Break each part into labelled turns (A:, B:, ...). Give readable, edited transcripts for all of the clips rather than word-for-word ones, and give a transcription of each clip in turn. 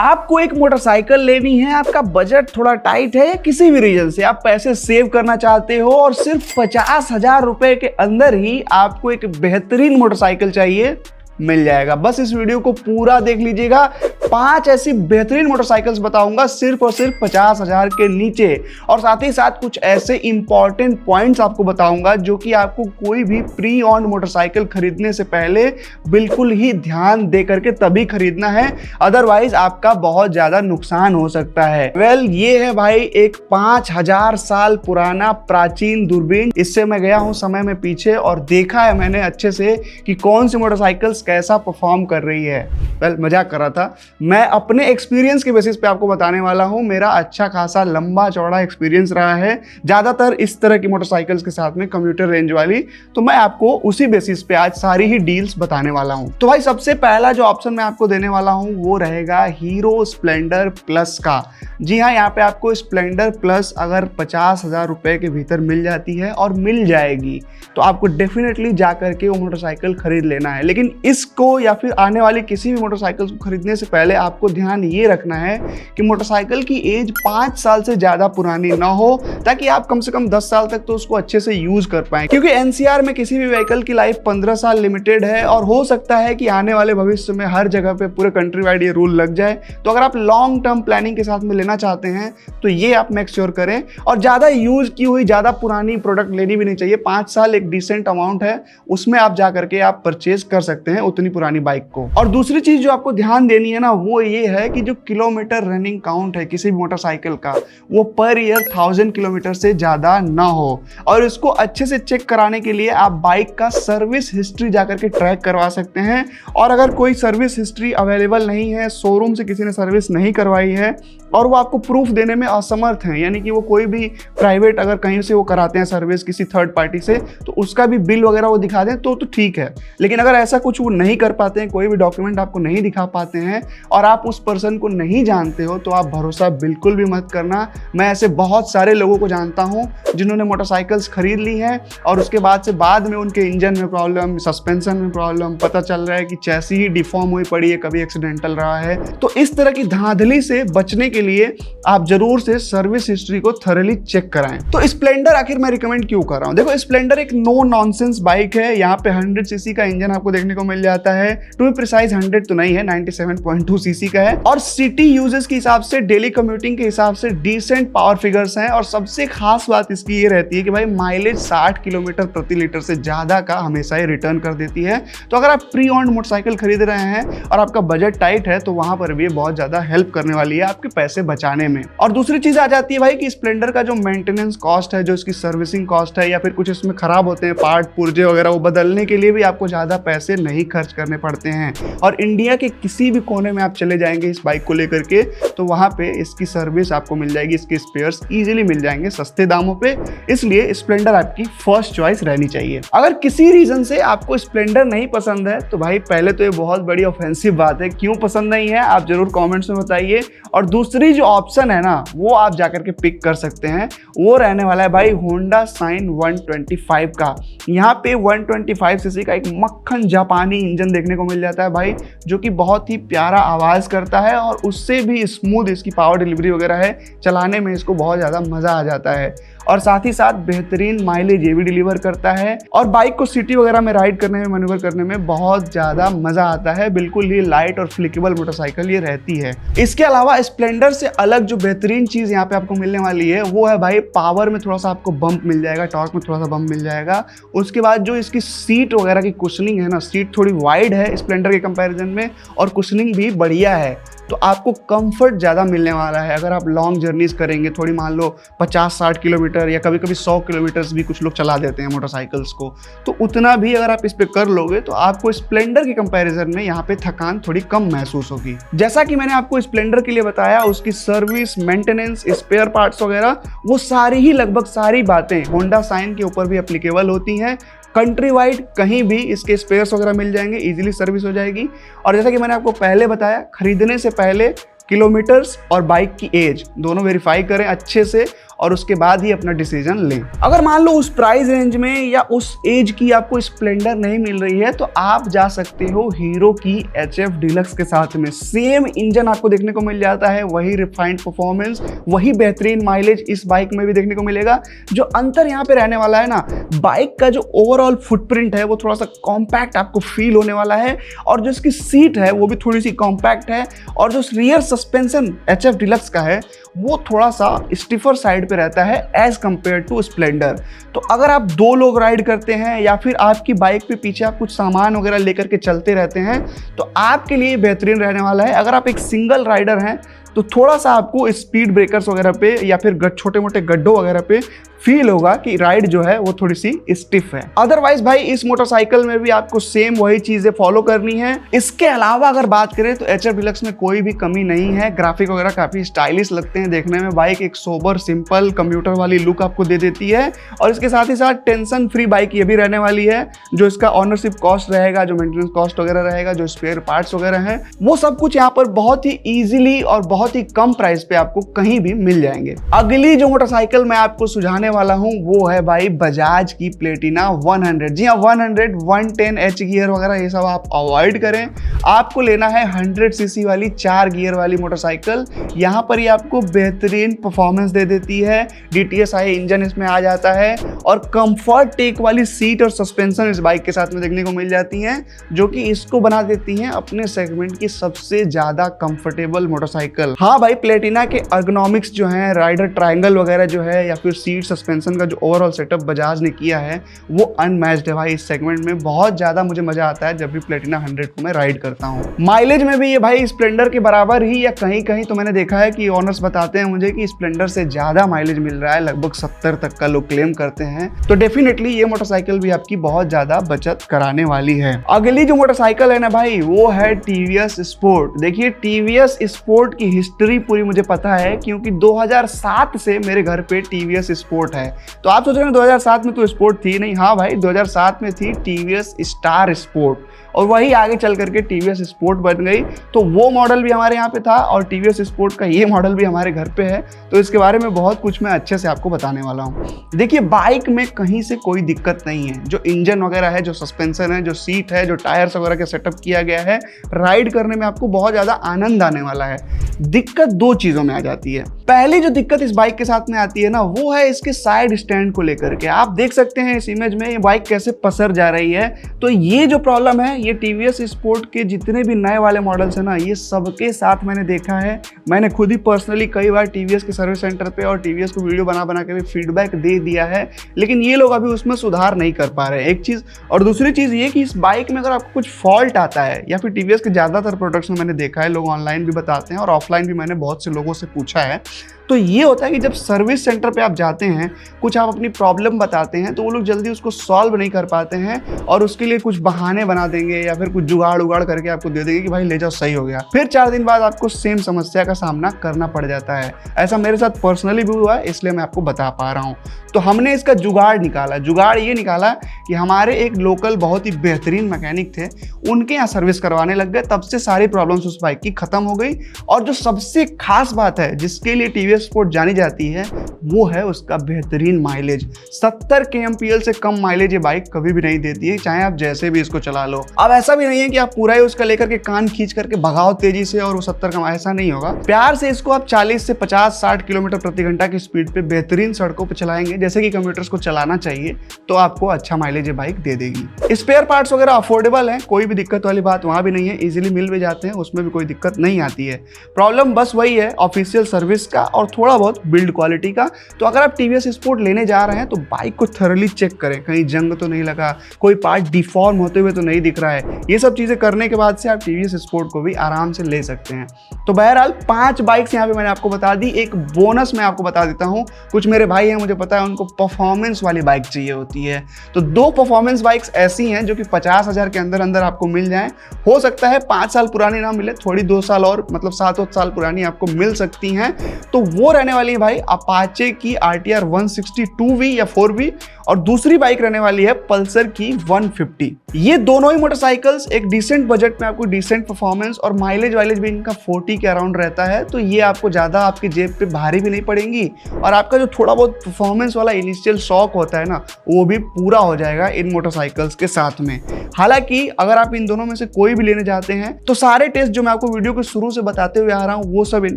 A: आपको एक मोटरसाइकिल लेनी है, आपका बजट थोड़ा टाइट है या किसी भी रीजन से आप पैसे सेव करना चाहते हो और सिर्फ 50,000 रुपए के अंदर ही आपको एक बेहतरीन मोटरसाइकिल चाहिए, मिल जाएगा। बस इस वीडियो को पूरा देख लीजिएगा। 5 ऐसी बेहतरीन मोटरसाइकिल्स बताऊंगा सिर्फ और सिर्फ 50,000 के नीचे, और साथ ही साथ कुछ ऐसे इंपॉर्टेंट पॉइंट्स आपको बताऊंगा जो कि आपको कोई भी प्री ऑन्ड मोटरसाइकिल खरीदने से पहले बिल्कुल ही ध्यान दे करके तभी खरीदना है, अदरवाइज आपका बहुत ज्यादा नुकसान हो सकता है। ये है भाई एक 5000 साल पुराना प्राचीन दूरबीन। इससे मैं गया हूं समय में पीछे और देखा है मैंने अच्छे से कि कौन सी मोटरसाइकिल्स कैसा परफॉर्म कर रही है। मजाक कर रहा था, मैं अपने एक्सपीरियंस के बेसिस पे आपको बताने वाला हूं। मेरा अच्छा खासा लंबा चौड़ा एक्सपीरियंस रहा है ज्यादातर इस तरह की मोटरसाइकिल्स के साथ में, कम्यूटर रेंज वाली, तो मैं आपको उसी बेसिस पे आज सारी ही डील्स बताने वाला हूं। तो भाई सबसे पहला जो ऑप्शन मैं आपको देने वाला हूं वो रहेगा हीरो स्प्लेंडर प्लस का। जी हाँ, यहाँ पे आपको स्प्लेंडर प्लस अगर 50,000 रुपए के भीतर मिल जाती है, और मिल जाएगी, तो आपको डेफिनेटली जा करके वो मोटरसाइकिल खरीद लेना है। लेकिन इसको या फिर आने वाली किसी भी मोटरसाइकिल को खरीदने से पहले आपको ध्यान ये रखना है कि मोटरसाइकिल की एज 5 साल से ज्यादा पुरानी ना हो, ताकि आप कम से कम 10 साल तक तो उसको अच्छे से यूज कर पाएं। क्योंकि एनसीआर में किसी भी व्हीकल की लाइफ 15 साल लिमिटेड है, और हो सकता है कि आने वाले भविष्य में हर जगह पे पूरे कंट्री वाइड ये रूल लग जाए। तो अगर आप लॉन्ग टर्म प्लानिंग के साथ में लेना चाहते हैं तो ये आप मेक श्योर करें। और ज्यादा यूज की हुई ज्यादा पुरानी प्रोडक्ट लेनी भी नहीं चाहिए। 5 साल एक डिसेंट अमाउंट है, उसमें आप जा करके आप परचेज कर सकते हैं उतनी पुरानी बाइक को। और दूसरी चीज जो आपको ध्यान देनी है ना, वो ये है कि जो किलोमीटर रनिंग काउंट है किसी भी मोटरसाइकिल का, वो पर ईयर 1000 किलोमीटर से ज्यादा ना हो। और इसको अच्छे से चेक कराने के लिए आप बाइक का सर्विस हिस्ट्री जाकर के ट्रैक करवा सकते हैं। और अगर कोई सर्विस हिस्ट्री अवेलेबल नहीं है, शोरूम से किसी ने सर्विस नहीं करवाई है और वो आपको प्रूफ देने में असमर्थ हैं, यानी कि वो कोई भी प्राइवेट अगर कहीं से वो कराते हैं सर्विस किसी थर्ड पार्टी से, तो उसका भी बिल वगैरह वो दिखा दें तो ठीक है। लेकिन अगर ऐसा कुछ वो नहीं कर पाते हैं, कोई भी डॉक्यूमेंट आपको नहीं दिखा पाते हैं और आप उस पर्सन को नहीं जानते हो, तो आप भरोसा बिल्कुल भी मत करना। मैं ऐसे बहुत सारे लोगों को जानता हूं जिन्होंने मोटरसाइकिल्स खरीद ली हैं और उसके बाद में उनके इंजन में प्रॉब्लम, सस्पेंशन में प्रॉब्लम, पता चल रहा है कि चैसी ही डिफॉर्म हुई पड़ी है, कभी एक्सीडेंटल रहा है। तो इस तरह की धांधली से बचने के लिए आप जरूर से सर्विस हिस्ट्री को थॉरली चेक कराएं। तो स्प्लेंडर आखिर मैं रिकमेंड क्यों कर रहा हूं? देखो, स्प्लेंडर एक नो नॉनसेंस बाइक है। यहाँ पे 100 सीसी का इंजन आपको देखने को मिल जाता है। टू बी प्रिसाइज 100 तो नहीं है, 97.2 सीसी का है। और सिटी यूजेस के हिसाब से, डेली कम्यूटिंग के हिसाब से डिसेंट पावर फिगर्स हैं। और सबसे खास बात इसकी ये रहती है कि भाई माइलेज 60 किलोमीटर प्रति लीटर से ज्यादा का हमेशा ही रिटर्न कर देती है। तो अगर आप प्री ऑन्ड मोटरसाइकिल खरीद रहे हैं और आपका बजट टाइट है, तो वहां पर भी बहुत ज्यादा हेल्प करने वाली है आपके पैसे बचाने में। और दूसरी चीज आ जाती है भाई कि स्प्लेंडर का जो मेंटेनेंस कॉस्ट है, जो इसकी सर्विसिंग कॉस्ट है, या फिर कुछ इसमें खराब होते हैं पार्ट पुर्जे वगैरह, वो बदलने के लिए भी आपको ज्यादा पैसे नहीं खर्च करने पड़ते हैं। और इंडिया के किसी भी कोने में आप चले जाएंगे इस बाइक को लेकर के, तो वहां पे इसकी सर्विस आपको मिल जाएगी, इसके स्पेयर्स इजीली मिल जाएंगे सस्ते दामों पे। इसलिए स्प्लेंडर आपकी फर्स्ट चॉइस रहनी चाहिए। अगर किसी रीजन से आपको स्प्लेंडर नहीं पसंद है, तो भाई पहले तो ये बहुत बड़ी ऑफेंसिव बात है। क्यों पसंद नहीं है आप जरूर कमेंट्स में बताइए। और दूसरी जो ऑप्शन है ना, वो आप जाकर के पिक कर सकते हैं। वो रहने वाला है भाई होंडा साइन 125 का। यहाँ पे 125 सीसी का एक मक्खन जापानी इंजन देखने को मिल जाता है भाई, जो कि बहुत ही प्यारा आवाज करता है और उससे भी स्मूथ इसकी पावर डिलीवरी वगैरह है। चलाने में इसको बहुत ज्यादा मजा आ जाता है। और साथ ही साथ बेहतरीन माइलेज ये भी डिलीवर करता है। और बाइक को सिटी वगैरह में राइड करने में, मैन्यूवर करने में बहुत ज्यादा मजा आता है। बिल्कुल ही लाइट और फ्लिकेबल मोटरसाइकिल ये रहती है। इसके अलावा स्प्लेंडर से अलग जो बेहतरीन चीज यहाँ पे आपको मिलने वाली है, वो है भाई पावर में थोड़ा सा आपको बम्प मिल जाएगा, टॉर्क में थोड़ा सा बम्प मिल जाएगा। उसके बाद जो इसकी सीट वगैरह की कुशनिंग है ना, सीट थोड़ी वाइड है स्प्लेंडर के कंपैरिजन में, और कुशनिंग भी बढ़िया है। तो आपको कंफर्ट ज़्यादा मिलने वाला है। अगर आप लॉन्ग जर्नीज करेंगे, थोड़ी मान लो 50-60 किलोमीटर या कभी कभी 100 किलोमीटर भी कुछ लोग चला देते हैं मोटरसाइकिल्स को, तो उतना भी अगर आप इस पे कर लोगे तो आपको स्प्लेंडर के कंपैरिजन में यहाँ पे थकान थोड़ी कम महसूस होगी। जैसा कि मैंने आपको स्प्लेंडर के लिए बताया, उसकी सर्विस, मेंटेनेंस, स्पेयर पार्ट्स वगैरह, वो सारी ही लगभग सारी बातें होंडा साइन के ऊपर भी एप्लीकेबल होती हैं। कंट्री वाइड कहीं भी इसके स्पेयर्स वगैरह मिल जाएंगे, इजीली सर्विस हो जाएगी। और जैसा कि मैंने आपको पहले बताया, खरीदने से पहले किलोमीटर्स और बाइक की एज दोनों वेरीफाई करें अच्छे से, और उसके बाद ही अपना डिसीजन लें। अगर मान लो उस प्राइस रेंज में या उस एज की आपको स्प्लेंडर नहीं मिल रही है तो आप जा सकते हो हीरो की HF डिलक्स के साथ में। सेम इंजन आपको देखने को मिल जाता है, वही रिफाइंड परफॉर्मेंस, वही बेहतरीन माइलेज इस बाइक में भी देखने को मिलेगा। जो अंतर यहाँ पे रहने वाला है ना, बाइक का जो ओवरऑल फुटप्रिंट है वो थोड़ा सा कॉम्पैक्ट आपको फील होने वाला है, और जो इसकी सीट है वो भी थोड़ी सी कॉम्पैक्ट है, और जो रियर सस्पेंशन HF डिलक्स का है वो थोड़ा सा स्टिफर साइड पे रहता है एज कंपेयर टू स्प्लेंडर। तो अगर आप 2 लोग राइड करते हैं या फिर आपकी बाइक पे पीछे आप कुछ सामान वगैरह लेकर के चलते रहते हैं तो आपके लिए बेहतरीन रहने वाला है। अगर आप एक सिंगल राइडर हैं तो थोड़ा सा आपको स्पीड ब्रेकर्स वगैरह पे या फिर छोटे मोटे गड्ढों वगैरह पे फील होगा कि राइड जो है वो थोड़ी सी स्टिफ है। अदरवाइज भाई इस मोटरसाइकिल में भी आपको सेम वही चीजें फॉलो करनी है। इसके अलावा अगर बात करें तो HF डिलक्स में कोई भी कमी नहीं है। ग्राफिक वगैरह काफी स्टाइलिश लगते हैं देखने में। बाइक एक सोबर सिंपल कंप्यूटर वाली लुक आपको दे देती है, और इसके साथ ही साथ टेंशन फ्री बाइक ये भी रहने वाली है। जो इसका ऑनरशिप कॉस्ट रहेगा, जो मेंटेनेंस कॉस्ट वगैरह रहेगा, जो स्पेयर पार्ट्स वगैरह हैं, वो सब कुछ यहाँ पर बहुत ही ईजिली और बहुत ही कम प्राइस पे आपको कहीं भी मिल जाएंगे। अगली जो मोटरसाइकिल मैं आपको सुझाने वाला हूं वो है भाई बजाज की प्लेटिना 100। जी हाँ, 100, 110 H गियर वगैरह ये सब आप अवॉइड करें। आपको लेना है 100 सीसी वाली 4 गियर वाली मोटरसाइकिल। यहाँ पर ये आपको बेहतरीन परफॉर्मेंस दे देती है, DTSI इंजन इसमें आ जाता है, और कंफर्ट टेक वाली सीट और सस्पेंशन इस बाइक के साथ में देखने को मिल जाती हैं, जो कि इसको बना देती हैं अपने सेगमेंट की सबसे ज्यादा कंफर्टेबल मोटरसाइकिल। हाँ भाई, प्लेटिना के अर्गोनॉमिक्स जो हैं, राइडर ट्रायंगल वगैरह जो है, या फिर सीट सस्पेंशन का जो ओवरऑल सेटअप बजाज ने किया है वो अनमैच्ड है भाई। इस सेगमेंट में बहुत ज्यादा मुझे मजा आता है जब भी प्लेटिना 100 को मैं राइड करता हूँ। माइलेज में भी ये भाई स्प्लेंडर के बराबर ही, या कहीं कहीं तो मैंने देखा है कि ओनर्स बताते हैं मुझे कि स्प्लेंडर से ज्यादा माइलेज मिल रहा है, लगभग 70 तक का लोग क्लेम करते हैं। तो डेफिनेटली ये मोटरसाइकिल भी आपकी बहुत ज्यादा बचत कराने वाली है। अगली जो मोटरसाइकिल है ना भाई वो है TVS स्पोर्ट। देखिए TVS स्पोर्ट की हिस्ट्री पूरी मुझे पता है, क्योंकि 2007 से मेरे घर पे TVS स्पोर्ट है। तो आप सोच रहे हैं 2007 में तो स्पोर्ट थी नहीं। हाँ भाई, 2007 में थी TVS स्टार स्पोर्ट, और वही आगे चल करके TVS स्पोर्ट बन गई। तो वो मॉडल भी हमारे यहाँ पे था, और TVS स्पोर्ट का ये मॉडल भी हमारे घर पे है। तो इसके बारे में बहुत कुछ मैं अच्छे से आपको बताने वाला हूँ। देखिए बाइक में कहीं से कोई दिक्कत नहीं है। जो इंजन वगैरह है, जो सस्पेंशन है, जो सीट है, जो टायर्स वगैरह का सेटअप किया गया है, राइड करने में आपको बहुत ज़्यादा आनंद आने वाला है। दिक्कत 2 चीज़ों में आ जाती है। पहली जो दिक्कत इस बाइक के साथ में आती है ना, वो है इसके साइड स्टैंड को लेकर के। आप देख सकते हैं इस इमेज में ये बाइक कैसे पसर जा रही है। तो ये जो प्रॉब्लम है ये TVS स्पोर्ट के जितने भी नए वाले मॉडल्स हैं ना, ये सबके साथ मैंने देखा है। मैंने खुद ही पर्सनली कई बार TVS के सर्विस सेंटर पे और TVS को वीडियो बना बना के भी फीडबैक दे दिया है, लेकिन ये लोग अभी उसमें सुधार नहीं कर पा रहे हैं, एक चीज़। और दूसरी चीज़ ये कि इस बाइक में अगर आपको कुछ फॉल्ट आता है, या फिर TVS के ज़्यादातर प्रोडक्ट्स में मैंने देखा है, लोग ऑनलाइन भी बताते हैं और ऑफलाइन भी मैंने बहुत से लोगों से पूछा है, तो ये होता है कि जब सर्विस सेंटर पे आप जाते हैं, कुछ आप अपनी प्रॉब्लम बताते हैं, तो वो लोग जल्दी उसको सॉल्व नहीं कर पाते हैं, और उसके लिए कुछ बहाने बना देंगे या फिर कुछ जुगाड़ उगाड़ करके आपको दे देंगे कि भाई ले जाओ सही हो गया। फिर 4 दिन बाद आपको सेम समस्या का सामना करना पड़ जाता है। ऐसा मेरे साथ पर्सनली भी हुआ है, इसलिए मैं आपको बता पा रहा हूँ। तो हमने इसका जुगाड़ निकाला। जुगाड़ ये निकाला कि हमारे एक लोकल बहुत ही बेहतरीन मैकेनिक थे, उनके यहाँ सर्विस करवाने लग गए। तब से सारी प्रॉब्लम्स उस बाइक की खत्म हो गई। और जो सबसे खास बात है जिसके लिए TVS स्पोर्ट जानी जाती है, वो है उसका बेहतरीन माइलेज। 70 kmpl से कम माइलेज ये बाइक कभी भी नहीं देती है, चाहे आप जैसे भी इसको चला लो। अब ऐसा भी नहीं है कि आप पूरा ही उसका लेकर के कान खींच करके भगाओ तेजी से और वो 70 का, ऐसा नहीं होगा। प्यार से इसको आप 40 से 50-60 किलोमीटर प्रति घंटा की स्पीड पे बेहतरीन सड़कों पर चलाएंगे, जैसे कि कंप्यूटर्स को चलाना चाहिए, तो आपको अच्छा माइलेज ये बाइक दे देगी। स्पेयर पार्ट्स वगैरह अफोर्डेबल है, कोई भी दिक्कत वाली बात वहां भी नहीं है, इजीली मिल भी जाते हैं, उसमें भी कोई दिक्कत नहीं आती है। प्रॉब्लम बस वही है ऑफिशियल सर्विस का और थोड़ा बहुत बिल्ड क्वालिटी का। तो अगर आप TVS स्पोर्ट लेने जा रहे हैं तो बाइक को थॉरली चेक करें, कहीं जंग तो नहीं लगा, कोई पार्ट डिफॉर्म होते हुए तो नहीं दिख रहा है। ये सब चीजें करने के बाद से आप TVS स्पोर्ट को भी आराम से ले सकते हैं। तो बहरहाल 5 बाइक्स यहाँ पे मैंने आपको बता दी। एक बोनस मैं आपको बता देता हूँ, कुछ मेरे भाई हैं, मुझे पता है उनको परफॉर्मेंस वाली बाइक चाहिए होती है। तो 2 परफॉर्मेंस बाइक्स ऐसी हैं जो कि 50,000 के अंदर अंदर आपको मिल जाए। हो सकता है 5 साल पुरानी ना मिले, थोड़ी 2 साल और, मतलब 7-8 साल पुरानी आपको मिल सकती हैं। तो वो रहने वाली है भाई अपाचे की RTR 162V या 4V, और दूसरी बाइक रहने वाली है पल्सर की 150। ये दोनों ही मोटरसाइकिल्स एक डिसेंट बजट में आपको डिसेंट परफॉर्मेंस और माइलेज वाइलेज भी इनका 40 के अराउंड रहता है, तो ये आपको ज़्यादा आपकी जेब पे भारी भी नहीं पड़ेंगी, और आपका जो थोड़ा बहुत परफॉर्मेंस वाला इनिशियल शौक होता है ना, वो भी पूरा हो जाएगा इन मोटरसाइकिल्स के साथ में। हालांकि अगर आप इन दोनों में से कोई भी लेने जाते हैं तो सारे टेस्ट जो मैं आपको वीडियो के शुरू से बताते हुए आ रहा हूँ वो सब इन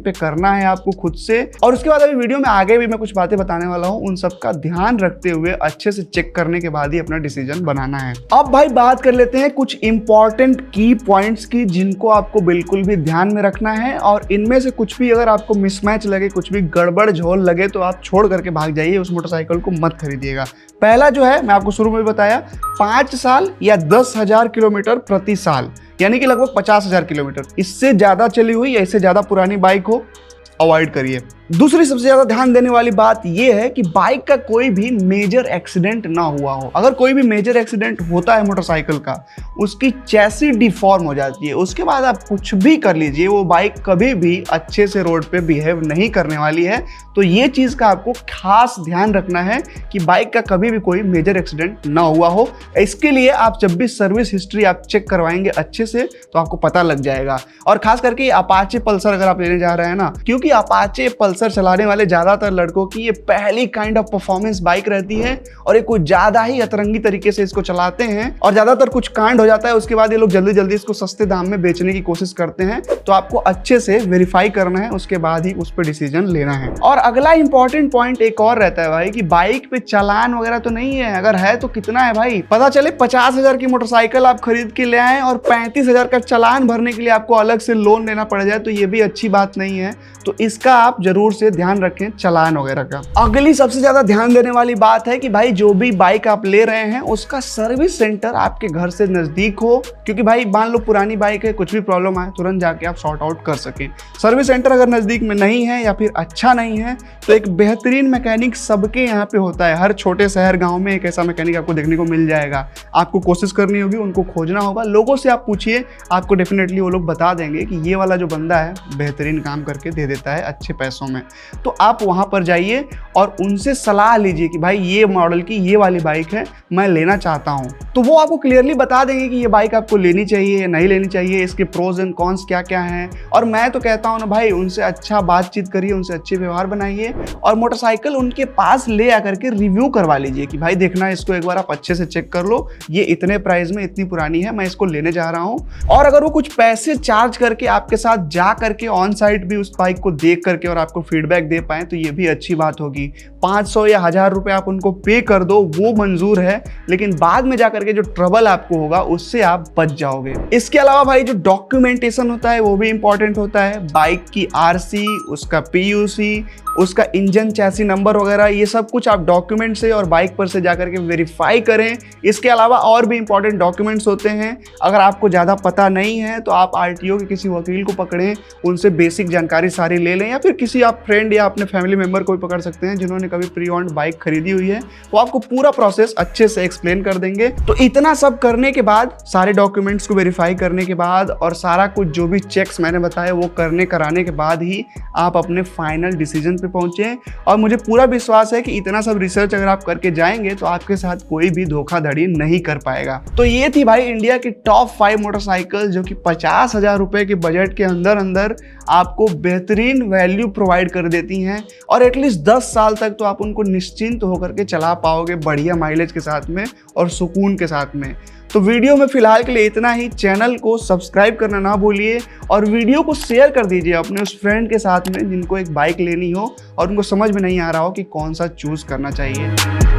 A: पे करना है आपको खुद से, और उसके बाद अभी वीडियो में आगे भी मैं कुछ बातें बताने वाला हूँ, उन सब का ध्यान रखते हुए अच्छे से चेक करने के बाद ही अपना डिसीजन बनाना है। अब भाई बात कर लेते हैं कुछ इंपॉर्टेंट की पॉइंट्स की जिनको आपको बिल्कुल भी ध्यान में रखना है, और इनमें से कुछ भी अगर आपको मिसमैच लगे, कुछ भी गड़बड़ झोल लगे तो आप छोड़ करके भाग जाइए, उस मोटरसाइकिल को मत खरीदिएगा। पहला जो है मैं आपको शुरू में बताया 5 साल या 10,000 किलोमीटर प्रति साल, यानी कि लगभग 50,000 किलोमीटर, इससे ज्यादा चली हुई या इससे ज्यादा पुरानी बाइक हो अवॉइड करिए। दूसरी सबसे ज्यादा ध्यान देने वाली बात यह है कि बाइक का कोई भी मेजर एक्सीडेंट ना हुआ हो। अगर कोई भी मेजर एक्सीडेंट होता है मोटरसाइकिल का, उसकी चैसी डिफॉर्म हो जाती है, उसके बाद आप कुछ भी कर लीजिए, वो बाइक कभी भी अच्छे से रोड पे बिहेव नहीं करने वाली है। तो ये चीज का आपको खास ध्यान रखना है कि बाइक का कभी भी कोई मेजर एक्सीडेंट ना हुआ हो। इसके लिए आप जब भी सर्विस हिस्ट्री आप चेक करवाएंगे अच्छे से तो आपको पता लग जाएगा। और खास करके अपाचे पल्सर अगर आप लेने जा रहे हैं ना, क्योंकि अपाचे पल्सर चलाने वाले ज्यादातर लड़कों की ये पहली काइंड ऑफ परफॉर्मेंस बाइक रहती है, और ये कुछ ज्यादा ही अतरंगी तरीके से इसको चलाते हैं, और ज्यादातर कुछ कांड हो जाता है, उसके बाद ये लोग जल्दी जल्दी इसको सस्ते दाम में बेचने की कोशिश करते हैं। तो आपको अच्छे से वेरीफाई करना है, उसके बाद ही उस पर डिसीजन लेना है। और अगला इंपॉर्टेंट पॉइंट एक और रहता है भाई कि बाइक पे चालान वगैरह तो नहीं है, अगर है तो कितना है भाई। पता चले 50,000 की मोटरसाइकिल आप खरीद के ले आए और 35,000 का चालान भरने के लिए आपको अलग से लोन लेना पड़ जाए, तो ये भी अच्छी बात नहीं है। तो इसका आप जरूर से ध्यान रखें चालान वगैरह का। अगली सबसे ज्यादा ध्यान देने वाली बात है कि भाई जो भी बाइक आप ले रहे हैं उसका सर्विस सेंटर आपके घर से नजदीक हो, क्योंकि भाई मान लो पुरानी बाइक है, कुछ भी प्रॉब्लम आए तुरंत जाके आप सॉर्ट आउट कर सकें। सर्विस सेंटर अगर नजदीक में नहीं है या फिर अच्छा नहीं है तो एक बेहतरीन मैकेनिक सबके यहाँ पे होता है। हर छोटे शहर गांव में एक ऐसा मैकेनिक आपको देखने को मिल जाएगा। आपको कोशिश करनी होगी, उनको खोजना होगा, लोगों से आप पूछिए, आपको डेफिनेटली वो लोग बता देंगे कि ये वाला जो बंदा है बेहतरीन काम करके दे देता है अच्छे पैसों में। तो आप वहां पर जाइए और उनसे सलाह लीजिए कि भाई ये मॉडल की ये वाली बाइक है, मैं लेना चाहता हूं। तो वो आपको क्लियरली बता देंगे कि ये बाइक आपको लेनी चाहिए या नहीं लेनी चाहिए, इसके प्रोज एंड कॉन्स क्या क्या हैं। और मैं तो कहता हूं ना भाई, उनसे अच्छा बातचीत करिए, उनसे अच्छे व्यवहार बनाइए, और मोटरसाइकिल उनके पास ले आकर के रिव्यू करवा लीजिए कि भाई देखना इसको एक बार आप अच्छे से चेक कर लो, ये इतने प्राइस में इतनी पुरानी है, मैं इसको लेने जा रहा हूं। और अगर वो कुछ पैसे चार्ज करके आपके साथ जा करके ऑन साइट भी उस बाइक को देख करके और आपको फीडबैक दे पाए तो ये भी अच्छी बात होगी। 500 या 1000 रुपए आप उनको पे कर दो, वो मंजूर है, लेकिन बाद में जाकर के जो ट्रबल आपको होगा उससे आप बच जाओगे। इसके अलावा भाई जो डॉक्यूमेंटेशन होता है वो भी इंपॉर्टेंट होता है। बाइक की RC, उसका PUC, उसका इंजन चैसी नंबर वगैरह, ये सब कुछ आप डॉक्यूमेंट से और बाइक पर से जाकर के वेरीफाई करें। इसके अलावा और भी इंपॉर्टेंट डॉक्यूमेंट्स होते हैं। अगर आपको ज़्यादा पता नहीं है तो आप RTO के किसी वकील को पकड़ें, उनसे बेसिक जानकारी सारी ले लें, या फिर किसी आप फ्रेंड या अपने फैमिली मेंबर को भी पकड़ सकते हैं जिन्होंने कभी प्री ओन्ड बाइक खरीदी हुई है। वो आपको पूरा प्रोसेस अच्छे से एक्सप्लेन कर देंगे। तो इतना सब करने के बाद, सारे डॉक्यूमेंट्स को वेरीफाई करने के बाद और सारा कुछ जो भी चेक्स मैंने बताया वो कराने के बाद ही आप अपने फाइनल डिसीजन पे पहुंचे। और मुझे पूरा विश्वास है कि इतना सब रिसर्च अगर आप करके जाएंगे तो आपके साथ कोई भी धोखाधड़ी नहीं कर पाएगा। तो ये थी भाई इंडिया की टॉप 5 मोटरसाइकिल जो कि 50,000 रुपए के बजट के अंदर अंदर आपको बेहतरीन वैल्यू प्रोवाइड कर देती हैं, और एटलीस्ट 10 साल तक तो आप उनको निश्चिंत होकर के चला पाओगे, बढ़िया माइलेज के साथ में और सुकून के साथ में। तो वीडियो में फिलहाल के लिए इतना ही। चैनल को सब्सक्राइब करना ना भूलिए और वीडियो को शेयर कर दीजिए अपने उस फ्रेंड के साथ में जिनको एक बाइक लेनी हो और उनको समझ में नहीं आ रहा हो कि कौन सा चूज करना चाहिए।